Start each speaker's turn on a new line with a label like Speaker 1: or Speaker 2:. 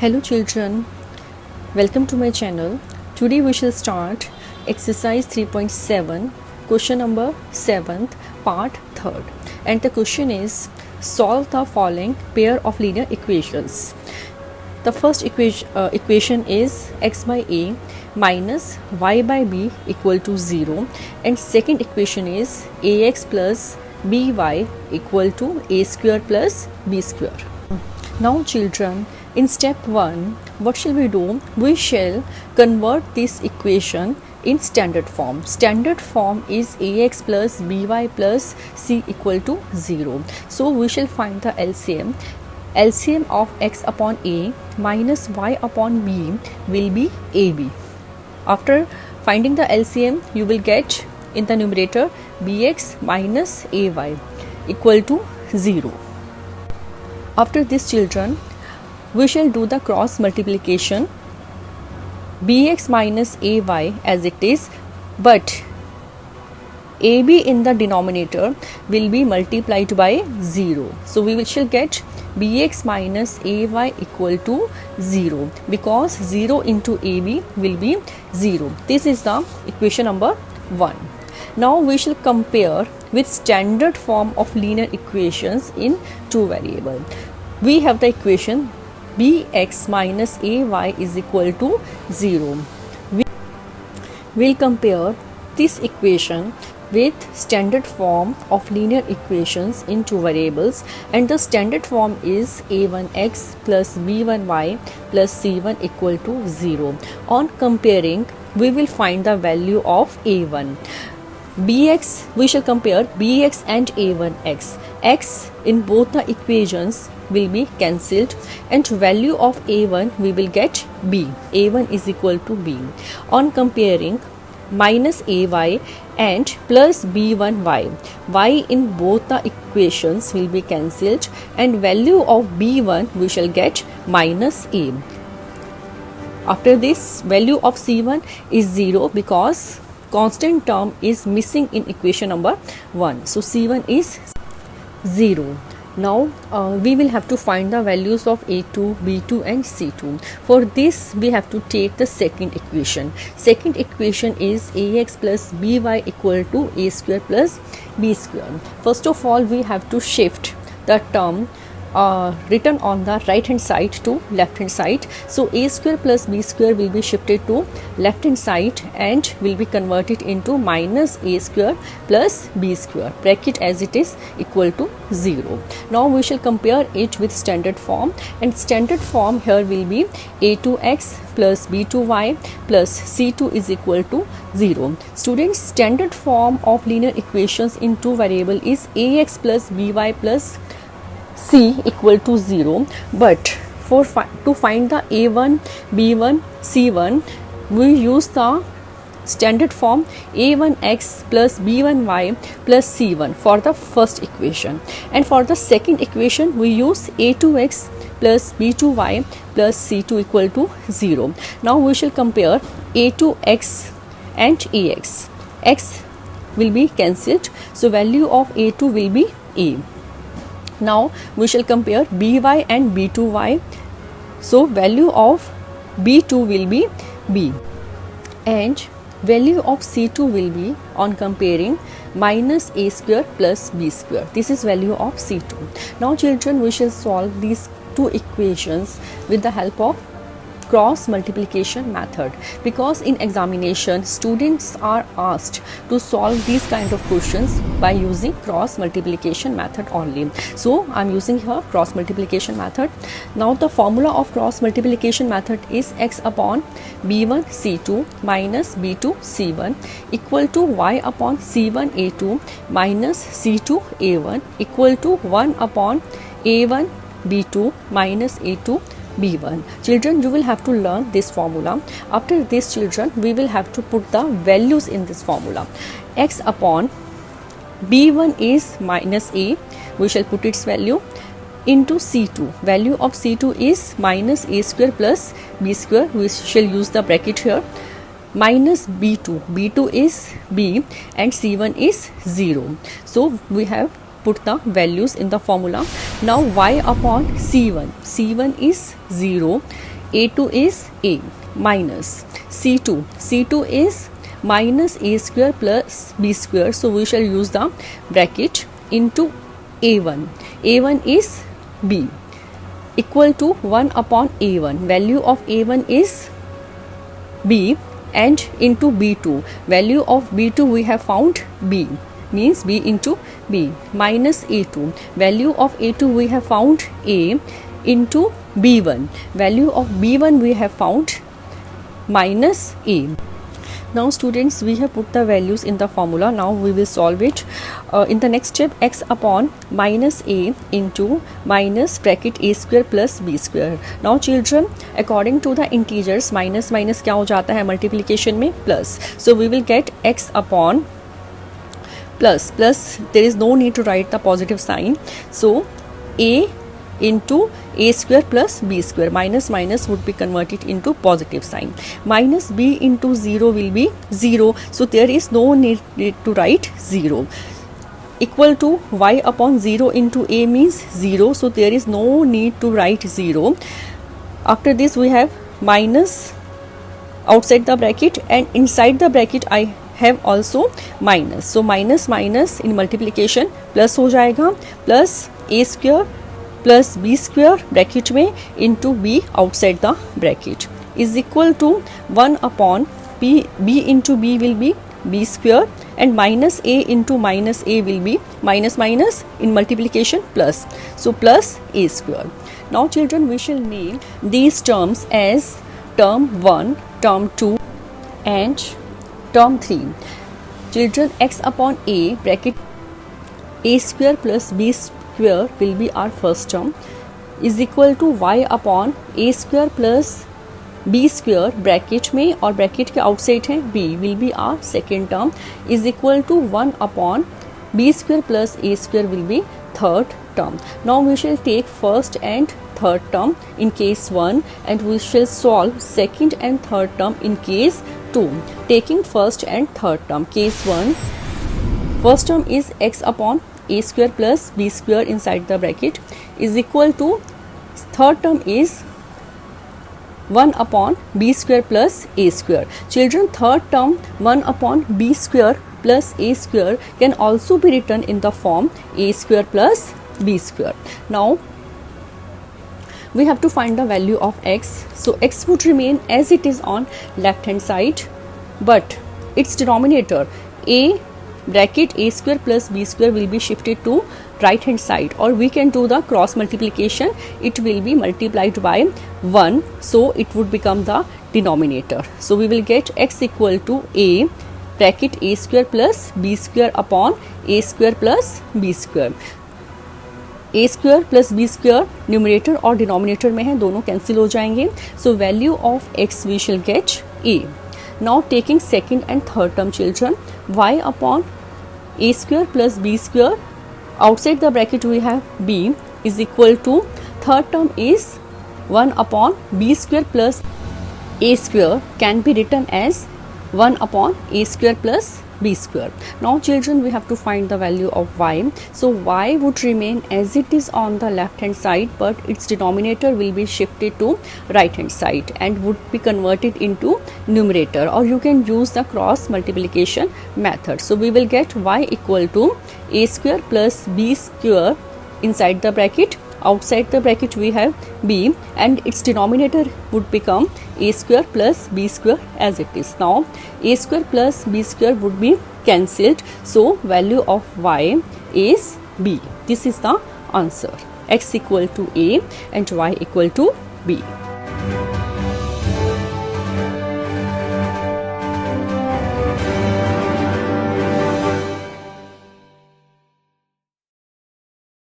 Speaker 1: Hello children, welcome to my channel. Today we shall start exercise 3.7, question number 7th, part 3rd. And the question is, solve the following pair of linear equations. The first equation is x by a minus y by b equal to 0. And second equation is ax plus by equal to a square plus b square. Now children, in step 1, what shall we do? We shall convert this equation in standard form. Standard form is ax plus by plus c equal to 0. So we shall find the LCM. LCM of x upon a minus y upon b will be ab. After finding the LCM, you will get in the numerator bx minus ay equal to 0. After this children, we shall do the cross multiplication, bx minus ay as it is, but ab in the denominator will be multiplied by 0. So we shall get bx minus ay equal to 0 because 0 into ab will be 0. This is the equation number 1. Now we shall compare with standard form of linear equations in two variable. We have the equation bx minus ay is equal to 0. We will compare this equation with standard form of linear equations in two variables, and the standard form is a1x plus b1y plus c1 equal to 0. On comparing, we will find the value of a1. Bx, we shall compare bx and a1x. X in both the equations will be cancelled, and value of a1 we will get b. a1 is equal to b. On comparing, minus ay and plus b1y. Y in both the equations will be cancelled, and value of b1 we shall get minus a. After this, value of c1 is 0 because constant term is missing in equation number 1. So c1 is 0. Now we will have to find the values of a2, b2 and c2. For this we have to take the second equation. Second equation is ax plus by equal to a square plus b square. First of all, we have to shift the term written on the right hand side to left hand side. So a square plus b square will be shifted to left hand side and will be converted into minus a square plus b square, bracket as it is equal to 0. Now we shall compare it with standard form, and standard form here will be a2x plus b2y plus c2 is equal to 0. Students, standard form of linear equations in two variable is ax plus by plus c equal to 0, but to find the a1, b1, c1, we use the standard form a1x plus b1y plus c1 for the first equation, and for the second equation we use a2x plus b2y plus c2 equal to 0. Now we shall compare a2x and ax. X will be cancelled, so value of a2 will be a. Now we shall compare by and b2y. So value of b2 will be b, and value of c2 will be, on comparing, minus a square plus b square. This is value of c2. Now children, we shall solve these two equations with the help of cross multiplication method, because in examination students are asked to solve these kind of questions by using cross multiplication method only. So I am using here cross multiplication method. Now the formula of cross multiplication method is x upon b1 c2 minus b2 c1 equal to y upon c1 a2 minus c2 a1 equal to 1 upon a1 b2 minus a2 b1. Children, you will have to learn this formula. After this children, we will have to put the values in this formula. X upon b1 is minus a, we shall put its value, into c2. Value of c2 is minus a square plus b square, we shall use the bracket here, minus b2. b2 is b and c1 is 0. So we have put the values in the formula. Now y upon c1 is 0 a2 is a minus c2 is minus a square plus b square, so we shall use the bracket, into a1 is b, equal to 1 upon a1, value of a1 is b, and into b2, value of b2 we have found b, means b into b, minus a2, value of a2 we have found a, into b1, value of b1 we have found minus a. Now students, we have put the values in the formula. Now we will solve it. In the next step, x upon minus a into minus bracket a square plus b square. Now children, according to the integers, minus minus क्या हो जाता है multiplication में plus. So we will get x upon plus, there is no need to write the positive sign. So a into a square plus b square, minus minus would be converted into positive sign, minus b into 0 will be 0, so there is no need to write 0, equal to y upon 0 into a means 0, so there is no need to write 0. After this we have minus outside the bracket, and inside the bracket I have also minus, so minus minus in multiplication plus हो जाएगा, plus a square plus b square bracket में into b outside the bracket is equal to 1 upon b into b will be b square, and minus a into minus a will be minus minus in multiplication plus, so plus a square. Now children, we shall name these terms as term 1, term 2 and term 3. Children, x upon a bracket a square plus b square will be our first term, is equal to y upon a square plus b square bracket में और bracket के outside है b will be our second term, is equal to 1 upon b square plus a square will be third term. Now we shall take first and third term in case 1, and we shall solve second and third term in case 2. Taking first and third term, case 1, first term is x upon a square plus b square inside the bracket is equal to, third term is 1 upon b square plus a square. Children, third term 1 upon b square plus a square can also be written in the form a square plus b square. Now we have to find the value of x, so x would remain as it is on left hand side, but its denominator a bracket a square plus b square will be shifted to right hand side, or we can do the cross multiplication, it will be multiplied by 1, so it would become the denominator. So we will get x equal to a bracket a square plus b square upon a square plus b square. a square plus b square numerator और denominator में है, दोनों cancel हो जाएंगे, so value of x we shall get a. Now taking second and third term, children, y upon a square plus b square, outside the bracket we have b, is equal to, third term is 1 upon b square plus a square can be written as 1 upon a square plus b square. Now children, we have to find the value of y. So y would remain as it is on the left hand side, but its denominator will be shifted to right hand side and would be converted into numerator, or you can use the cross multiplication method. So we will get y equal to a square plus b square inside the bracket, outside the bracket we have b, and its denominator would become a square plus b square as it is. Now a square plus b square would be cancelled, so value of y is b. This is the answer. X equal to a and y equal to b.